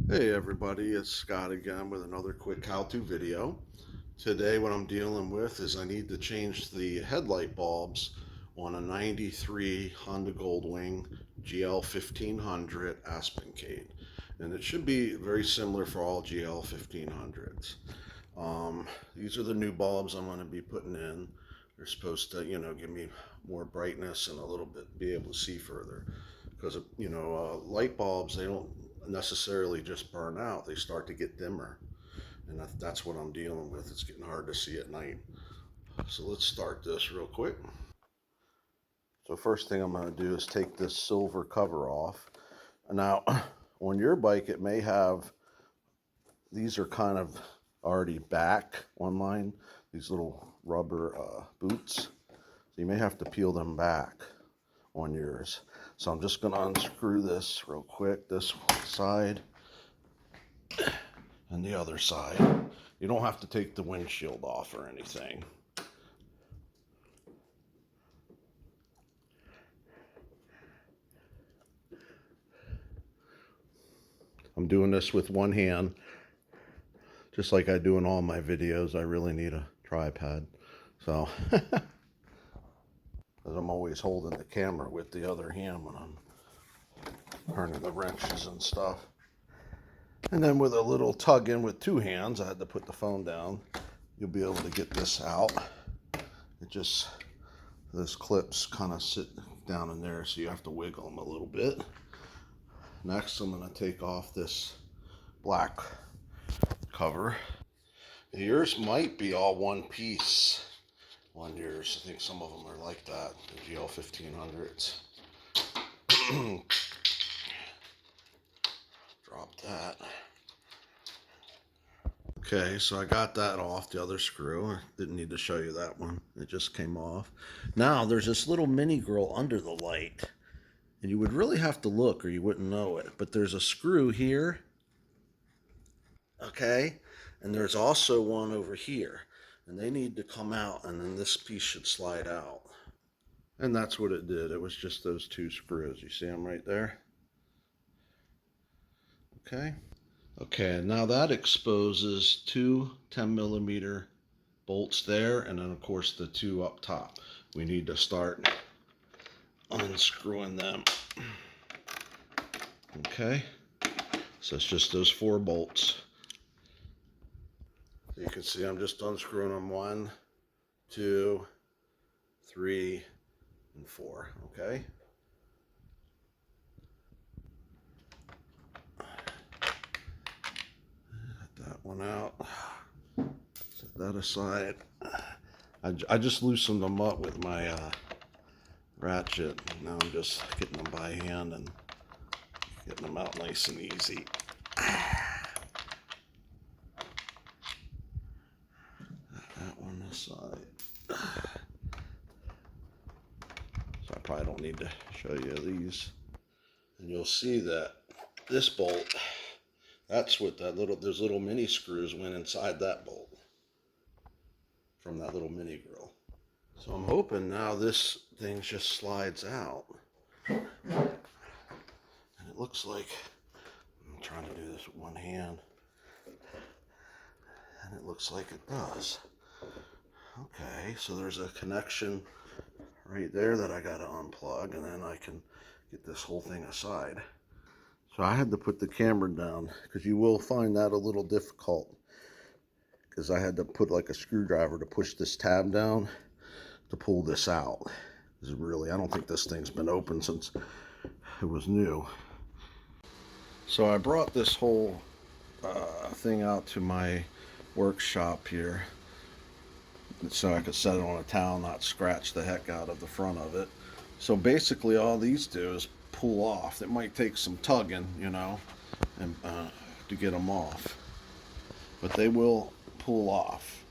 Hey everybody, it's Scott again with another quick how-to video. Today what I'm dealing with is I need to change the headlight bulbs on a 93 Honda Goldwing GL1500 Aspencade. And it should be very similar for all GL1500s. These are the new bulbs I'm going to be putting in. They're supposed to, give me more brightness and a little bit be able to see further. Because, light bulbs, they don't necessarily just burn out, they start to get dimmer. And that's what I'm dealing with. It's getting hard to see at night. So let's start this real quick. So first thing I'm going to do is take this silver cover off. Now, on your bike, it may have, these are kind of already back on mine, these little rubber boots. So you may have to peel them back on yours. So I'm just going to unscrew this real quick, this side and the other side. You don't have to take the windshield off or anything. I'm doing this with one hand, just like I do in all my videos. I really need a tripod. So, because I'm always holding the camera with the other hand when I'm turning the wrenches and stuff. And then with a little tug in with two hands, I had to put the phone down. You'll be able to get this out. It just, those clips kind of sit down in there, so you have to wiggle them a little bit. Next, I'm going to take off this black cover. Yours might be all one piece on yours. I think some of them are like that, the GL1500s. Drop that. Okay, so I got that off, the other screw. I didn't need to show you that one. It just came off. Now, there's this little mini grill under the light. And you would really have to look or you wouldn't know it. But there's a screw here. Okay? And there's also one over here. And they need to come out, and then this piece should slide out. And that's what it did. It was just those two screws. You see them right there? Okay. Okay, now that exposes two 10mm bolts there, and then of course the two up top. We need to start unscrewing them. Okay, so it's just those four bolts. You can see I'm just unscrewing them 1, 2, 3, and 4. Okay. Get that one out. Set that aside. I just loosened them up with my ratchet. Now I'm just getting them by hand and getting them out nice and easy. That one aside. So I probably don't need to show you these. And you'll see that this bolt, that's what those little mini screws went inside that bolt from that little mini grill. So I'm hoping now this thing just slides out. And it looks like, I'm trying to do this with one hand, and it looks like it does. Okay, so there's a connection right there that I got to unplug, and then I can get this whole thing aside. So I had to put the camera down because you will find that a little difficult, because I had to put like a screwdriver to push this tab down to pull this out. Because really, I don't think this thing's been open since it was new. So I brought this whole thing out to my workshop here so I could set it on a towel, not scratch the heck out of the front of it. So basically all these do is pull off. It might take some tugging, and to get them off, but they will pull off.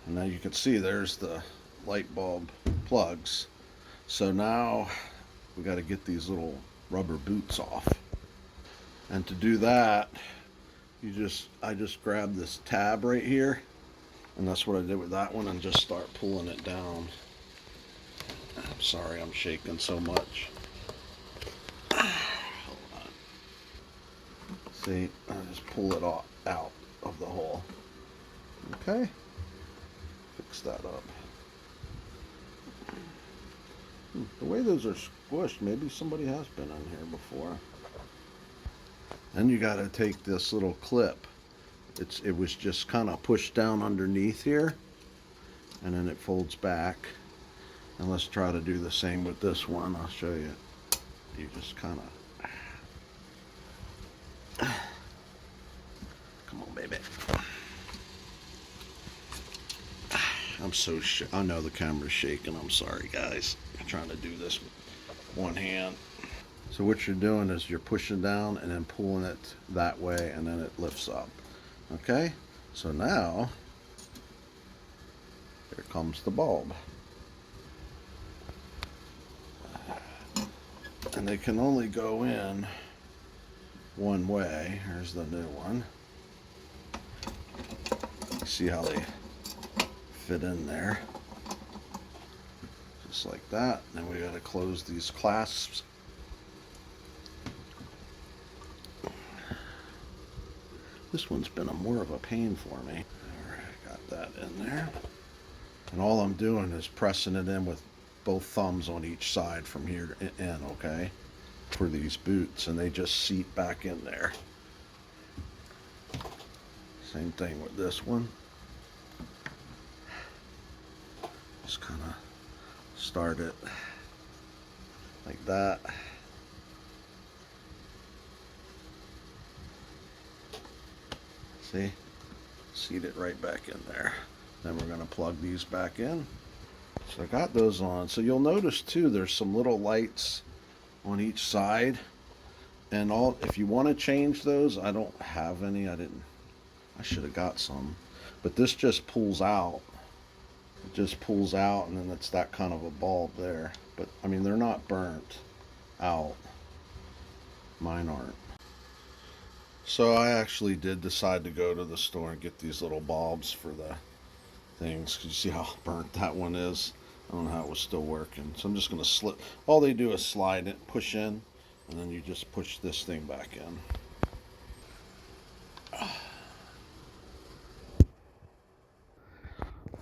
And now you can see there's the light bulb plugs. So now we got to get these little rubber boots off. And to do that, I just grab this tab right here, and that's what I did with that one, and just start pulling it down. I'm sorry I'm shaking so much. Hold on. See, I just pull it all out of the hole. Okay, fix that up. The way those are squished, maybe somebody has been in here before. Then you got to take this little clip. It was just kind of pushed down underneath here, and then it folds back. And let's try to do the same with this one. I'll show you. You just kind of, come on, baby. I know the camera's shaking. I'm sorry, guys. I'm trying to do this with one hand. So what you're doing is you're pushing down and then pulling it that way, and then it lifts up. Okay? So now, here comes the bulb. And they can only go in one way. Here's the new one. See how they fit in there. Just like that. Then we got to close these clasps. This one's been more of a pain for me. Alright, got that in there. And all I'm doing is pressing it in with both thumbs on each side from here to in, okay? For these boots, and they just seat back in there. Same thing with this one. Just kind of start it like that. See? Seat it right back in there. Then we're going to plug these back in. So I got those on. So you'll notice too, there's some little lights on each side. And if you want to change those, I don't have any. I should have got some. But this just pulls out. It just pulls out, and then it's that kind of a bulb there. But I mean, they're not burnt out. Mine aren't. So I actually did decide to go to the store and get these little bulbs for the things. You see how burnt that one is? I don't know how it was still working. So I'm just going to slip. All they do is slide it, push in, and then you just push this thing back in.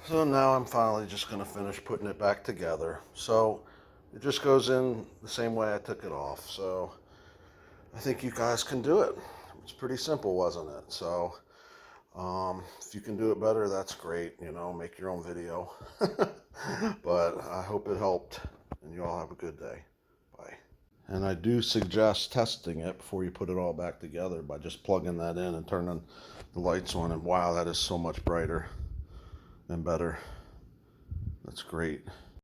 So now I'm finally just going to finish putting it back together. So it just goes in the same way I took it off. So I think you guys can do it. It's pretty simple, wasn't it? So if you can do it better, that's great. You know, make your own video. But I hope it helped, and you all have a good day. Bye. And I do suggest testing it before you put it all back together by just plugging that in and turning the lights on. And wow, that is so much brighter and better. That's great.